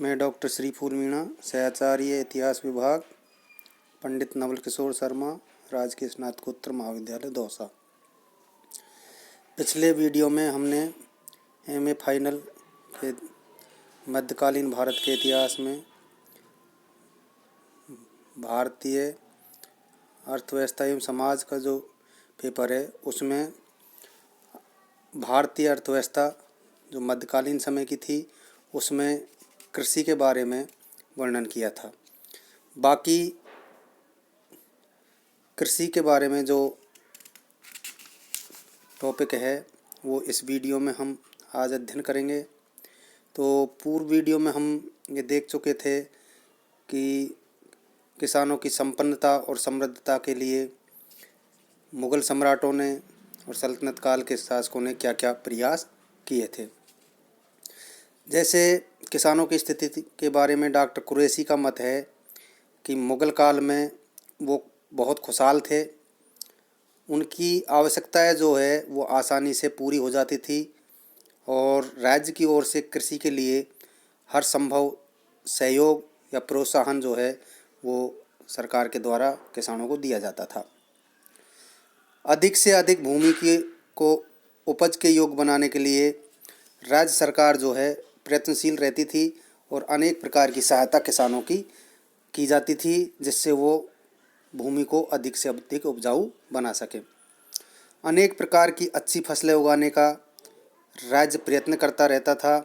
मैं डॉक्टर श्री फूल मीणा, सहचार्य इतिहास विभाग, पंडित नवल किशोर शर्मा, राजकीय स्नातकोत्तर महाविद्यालय दौसा। पिछले वीडियो में हमने एमए फाइनल के मध्यकालीन भारत के इतिहास में भारतीय अर्थव्यवस्था एवं समाज का जो पेपर है उसमें भारतीय अर्थव्यवस्था जो मध्यकालीन समय की थी उसमें कृषि के बारे में वर्णन किया था। बाकी कृषि के बारे में जो टॉपिक है वो इस वीडियो में हम आज अध्ययन करेंगे। तो पूर्व वीडियो में हम ये देख चुके थे कि किसानों की संपन्नता और समृद्धता के लिए मुग़ल सम्राटों ने और सल्तनत काल के शासकों ने क्या क्या प्रयास किए थे। जैसे किसानों की स्थिति के बारे में डॉक्टर कुरैशी का मत है कि मुग़ल काल में वो बहुत खुशहाल थे, उनकी आवश्यकताएं जो है वो आसानी से पूरी हो जाती थी और राज्य की ओर से कृषि के लिए हर संभव सहयोग या प्रोत्साहन जो है वो सरकार के द्वारा किसानों को दिया जाता था। अधिक से अधिक भूमि को उपज के योग्य बनाने के लिए राज्य सरकार जो है प्रयत्नशील रहती थी और अनेक प्रकार की सहायता किसानों की जाती थी जिससे वो भूमि को अधिक से अधिक उपजाऊ बना सके। अनेक प्रकार की अच्छी फसलें उगाने का राज्य प्रयत्न करता रहता था।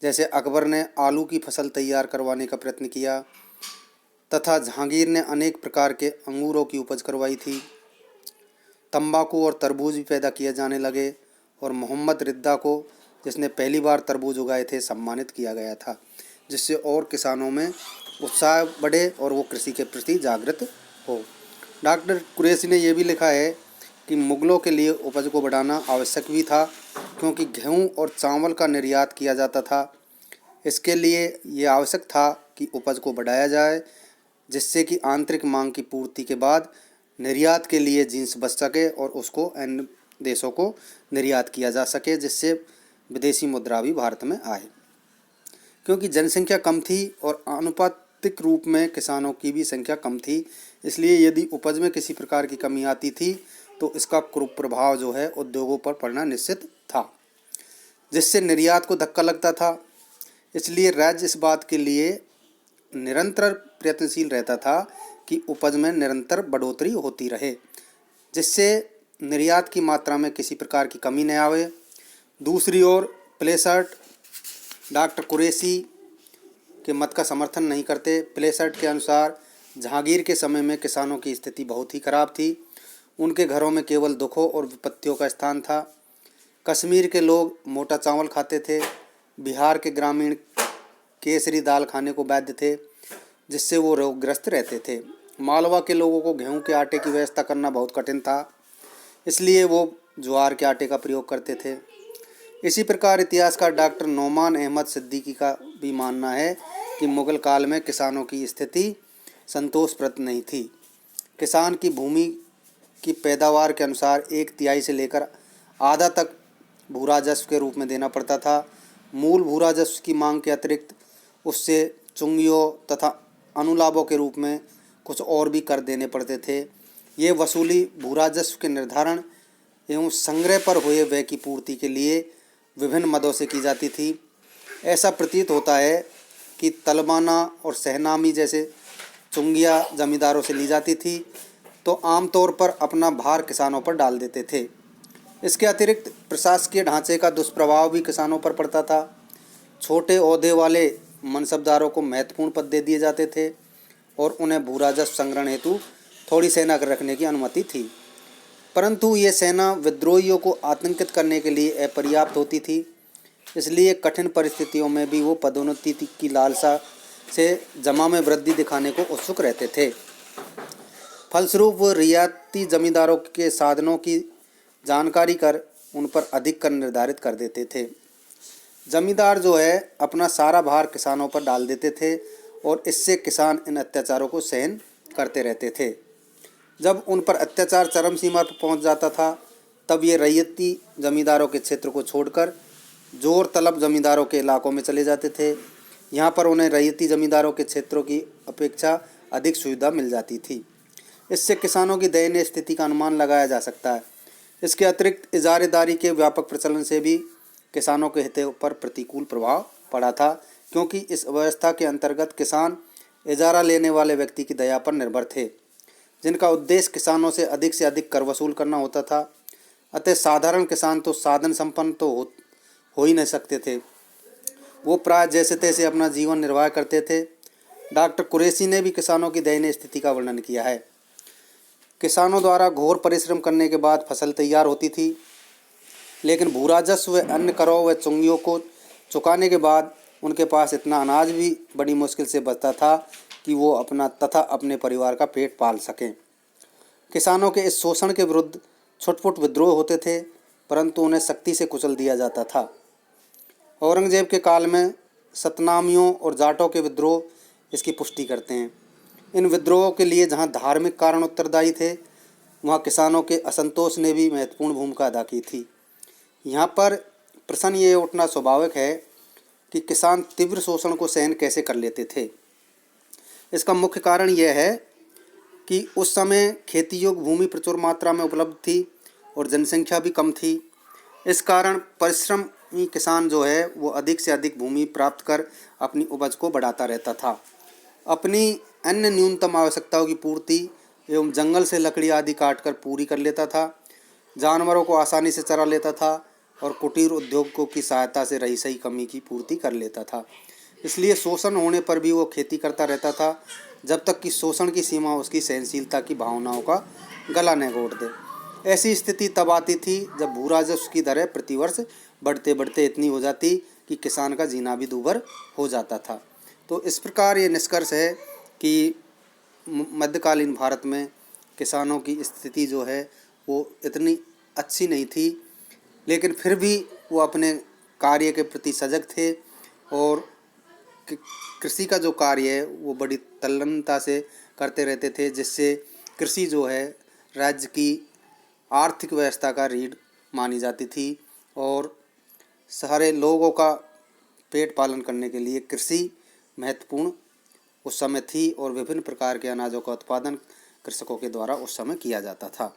जैसे अकबर ने आलू की फसल तैयार करवाने का प्रयत्न किया तथा जहांगीर ने अनेक प्रकार के अंगूरों की उपज करवाई थी। तंबाकू और तरबूज भी पैदा किए जाने लगे और मोहम्मद रिद्दा को, जिसने पहली बार तरबूज उगाए थे, सम्मानित किया गया था, जिससे और किसानों में उत्साह बढ़े और वो कृषि के प्रति जागृत हो। डॉक्टर कुरैशी ने यह भी लिखा है कि मुग़लों के लिए उपज को बढ़ाना आवश्यक भी था क्योंकि गेहूं और चावल का निर्यात किया जाता था। इसके लिए ये आवश्यक था कि उपज को बढ़ाया जाए जिससे कि आंतरिक मांग की पूर्ति के बाद निर्यात के लिए जींस बच सके और उसको अन्य देशों को निर्यात किया जा सके, जिससे विदेशी मुद्रा भी भारत में आए। क्योंकि जनसंख्या कम थी और आनुपातिक रूप में किसानों की भी संख्या कम थी, इसलिए यदि उपज में किसी प्रकार की कमी आती थी तो इसका कुप्रभाव जो है उद्योगों पर पड़ना निश्चित था, जिससे निर्यात को धक्का लगता था। इसलिए राज्य इस बात के लिए निरंतर प्रयत्नशील रहता था कि उपज में निरंतर बढ़ोतरी होती रहे, जिससे निर्यात की मात्रा में किसी प्रकार की कमी न आवे। दूसरी ओर प्लेसर्ट डॉक्टर कुरैशी के मत का समर्थन नहीं करते। प्लेसर्ट के अनुसार जहांगीर के समय में किसानों की स्थिति बहुत ही खराब थी। उनके घरों में केवल दुखों और विपत्तियों का स्थान था। कश्मीर के लोग मोटा चावल खाते थे, बिहार के ग्रामीण केसरी दाल खाने को बाध्य थे जिससे वो रोगग्रस्त रहते थे। मालवा के लोगों को गेहूं के आटे की व्यवस्था करना बहुत कठिन था, इसलिए वो ज्वार के आटे का प्रयोग करते थे। इसी प्रकार इतिहासकार डॉक्टर नौमान अहमद सिद्दीकी का भी मानना है कि मुग़ल काल में किसानों की स्थिति संतोषप्रद नहीं थी। किसान की भूमि की पैदावार के अनुसार 1/3 से लेकर आधा तक भू राजस्व के रूप में देना पड़ता था। मूल भू राजस्व की मांग के अतिरिक्त उससे चुंगियों तथा अनुलाभों के रूप में कुछ और भी कर देने पड़ते थे। ये वसूली भू राजस्व के निर्धारण एवं संग्रह पर हुए व्यय की पूर्ति के लिए विभिन्न मदों से की जाती थी। ऐसा प्रतीत होता है कि तलबाना और सहनामी जैसे चुंगियाँ जमींदारों से ली जाती थी तो आमतौर पर अपना भार किसानों पर डाल देते थे। इसके अतिरिक्त प्रशासकीय ढांचे का दुष्प्रभाव भी किसानों पर पड़ता था। छोटे ओहदे वाले मनसबदारों को महत्वपूर्ण पद दे दिए जाते थे और उन्हें भू राजस्व संग्रहण हेतु थोड़ी सेना रखने की अनुमति थी, परंतु ये सेना विद्रोहियों को आतंकित करने के लिए अपर्याप्त होती थी। इसलिए कठिन परिस्थितियों में भी वो पदोन्नति की लालसा से जमा में वृद्धि दिखाने को उत्सुक रहते थे। फलस्वरूप वो रियायती जमींदारों के साधनों की जानकारी कर उन पर अधिक कर निर्धारित कर देते थे। जमींदार जो है अपना सारा भार किसानों पर डाल देते थे और इससे किसान इन अत्याचारों को सहन करते रहते थे। जब उन पर अत्याचार चरम सीमा पर पहुंच जाता था तब ये रैयती जमींदारों के क्षेत्र को छोड़कर जोर तलब जमींदारों के इलाकों में चले जाते थे। यहाँ पर उन्हें रैयती जमींदारों के क्षेत्रों की अपेक्षा अधिक सुविधा मिल जाती थी। इससे किसानों की दयनीय स्थिति का अनुमान लगाया जा सकता है। इसके अतिरिक्त इजारेदारी के व्यापक प्रचलन से भी किसानों के हितों पर प्रतिकूल प्रभाव पड़ा था, क्योंकि इस व्यवस्था के अंतर्गत किसान इजारा लेने वाले व्यक्ति की दया पर निर्भर थे, जिनका उद्देश्य किसानों से अधिक कर वसूल करना होता था। अतः साधारण किसान तो साधन संपन्न तो हो ही नहीं सकते थे। वो प्राय जैसे तैसे अपना जीवन निर्वाह करते थे। डॉक्टर कुरैशी ने भी किसानों की दयनीय स्थिति का वर्णन किया है। किसानों द्वारा घोर परिश्रम करने के बाद फसल तैयार होती थी, लेकिन भूराजस्व व अन्य करों व चुंगियों को चुकाने के बाद उनके पास इतना अनाज भी बड़ी मुश्किल से बचता था कि वो अपना तथा अपने परिवार का पेट पाल सकें। किसानों के इस शोषण के विरुद्ध छुटपुट विद्रोह होते थे, परंतु उन्हें सख्ती से कुचल दिया जाता था। औरंगजेब के काल में सतनामियों और जाटों के विद्रोह इसकी पुष्टि करते हैं। इन विद्रोहों के लिए जहां धार्मिक कारण उत्तरदायी थे, वहां किसानों के असंतोष ने भी महत्वपूर्ण भूमिका अदा की थी। यहाँ पर प्रश्न ये उठना स्वाभाविक है कि किसान तीव्र शोषण को सहन कैसे कर लेते थे। इसका मुख्य कारण यह है कि उस समय खेती योग्य भूमि प्रचुर मात्रा में उपलब्ध थी और जनसंख्या भी कम थी। इस कारण परिश्रमी किसान जो है वो अधिक से अधिक भूमि प्राप्त कर अपनी उपज को बढ़ाता रहता था। अपनी अन्य न्यूनतम आवश्यकताओं की पूर्ति एवं जंगल से लकड़ी आदि काटकर पूरी कर लेता था। जानवरों को आसानी से चरा लेता था और कुटीर उद्योगों की सहायता से रही सही कमी की पूर्ति कर लेता था। इसलिए शोषण होने पर भी वो खेती करता रहता था, जब तक कि शोषण की सीमा उसकी सहनशीलता की भावनाओं का गला न घोट दे। ऐसी स्थिति तब आती थी जब भूराजस्व की दरें प्रतिवर्ष बढ़ते बढ़ते इतनी हो जाती कि किसान का जीना भी दूभर हो जाता था। तो इस प्रकार ये निष्कर्ष है कि मध्यकालीन भारत में किसानों की स्थिति जो है वो इतनी अच्छी नहीं थी, लेकिन फिर भी वो अपने कार्य के प्रति सजग थे और कृषि का जो कार्य है वो बड़ी तल्लीनता से करते रहते थे, जिससे कृषि जो है राज्य की आर्थिक व्यवस्था का रीढ़ मानी जाती थी और सारे लोगों का पेट पालन करने के लिए कृषि महत्वपूर्ण उस समय थी और विभिन्न प्रकार के अनाजों का उत्पादन कृषकों के द्वारा उस समय किया जाता था।